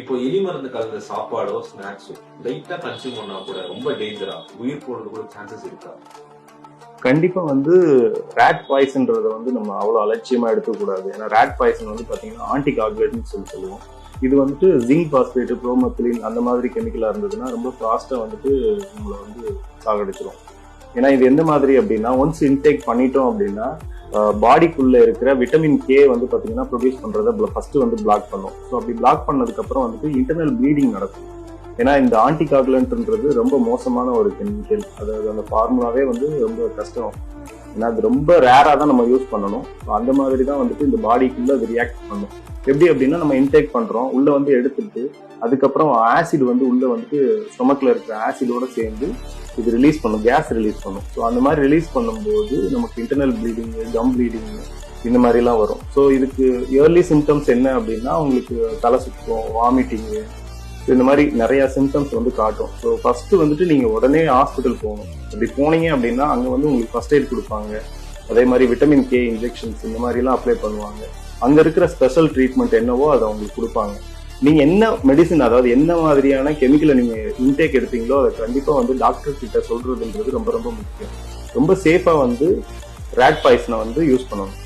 இப்போ எலி மருந்து கலந்த சாப்பாடோ ஸ்நாக்ஸோ லைட்டா கன்சியூம் பண்ணா கூட ரொம்ப டேஞ்சரா உயிர் போறது கூட சான்சஸ் இருக்கா? கண்டிப்பா ரேட் பாய்சன்றத நம்ம அவ்வளவு அலட்சியமா எடுக்கக்கூடாது. ஏன்னா ரேட் பாய்சன் பாத்தீங்கன்னா ஆன்டிகாகுலேட்னு சொல்லுவோம். இது ஜிங்க் பாஸ்பேட், புரோமத்திலின் அந்த மாதிரி கெமிக்கலா இருந்ததுன்னா ரொம்ப ஃபாஸ்டா நம்மளை சாகடிச்சிடும். ஏன்னா இது எந்த மாதிரி அப்படின்னா, ஒன்ஸ் இன்டேக் பண்ணிட்டோம் அப்படின்னா பாடிக்குள்ள இருக்கிற விட்டமின் கே பாத்தீங்கன்னா ப்ரொடியூஸ் பண்றதை ஃபர்ஸ்ட் பிளாக் பண்ணும். ஸோ அப்படி பிளாக் பண்ணதுக்கு அப்புறம் இன்டர்னல் ப்ளீடிங் நடக்கும். ஏன்னா இந்த ஆன்டிகாகுலன்ட்ன்றது ரொம்ப மோசமான ஒரு கெமிக்கல். அதாவது அந்த ஃபார்முலாவே ரொம்ப கஷ்டம். ஏன்னா அது ரொம்ப ரேரா தான் நம்ம யூஸ் பண்ணணும். அந்த மாதிரி தான் இந்த பாடிக்குள்ள அது ரியாக்ட் பண்ணும். எப்படி அப்படின்னா, நம்ம இன்டேக் பண்றோம், உள்ள எடுத்துட்டு அதுக்கப்புறம் ஆசிட் உள்ள ஸ்டொமக்ல இருக்கிற ஆசிடோட சேர்ந்து இது ரிலீஸ் பண்ணும், கேஸ் ரிலீஸ் பண்ணும். ஸோ அந்த மாதிரி ரிலீஸ் பண்ணும்போது நமக்கு இன்டர்னல் ப்ளீடிங், கம் ப்ளீடிங் இந்த மாதிரிலாம் வரும். ஸோ இதுக்கு ஏர்லி சிம்டம்ஸ் என்ன அப்படின்னா, உங்களுக்கு தலை சுத்தம், வாமிட்டிங்கு, இந்த மாதிரி நிறைய சிம்டம்ஸ் காட்டும். ஸோ ஃபர்ஸ்ட் நீங்க உடனே ஹாஸ்பிட்டல் போகணும். அப்படி போனீங்க அப்படின்னா அங்க உங்களுக்கு ஃபர்ஸ்ட் எய்ட் கொடுப்பாங்க. அதே மாதிரி விட்டமின் கே இன்ஜெக்ஷன்ஸ் இந்த மாதிரி எல்லாம் அப்ளை பண்ணுவாங்க. அங்க இருக்கிற ஸ்பெஷல் ட்ரீட்மெண்ட் என்னவோ அதை அவங்களுக்கு கொடுப்பாங்க. நீங்க என்ன மெடிசின், அதாவது என்ன மாதிரியான கெமிக்கலை நீங்க இன்டேக் எடுத்தீங்களோ அதை கண்டிப்பா டாக்டர் கிட்ட சொல்றதுன்றது ரொம்ப ரொம்ப முக்கியம். ரொம்ப சேஃபா ரேட் பாய்சனை யூஸ் பண்ணணும்.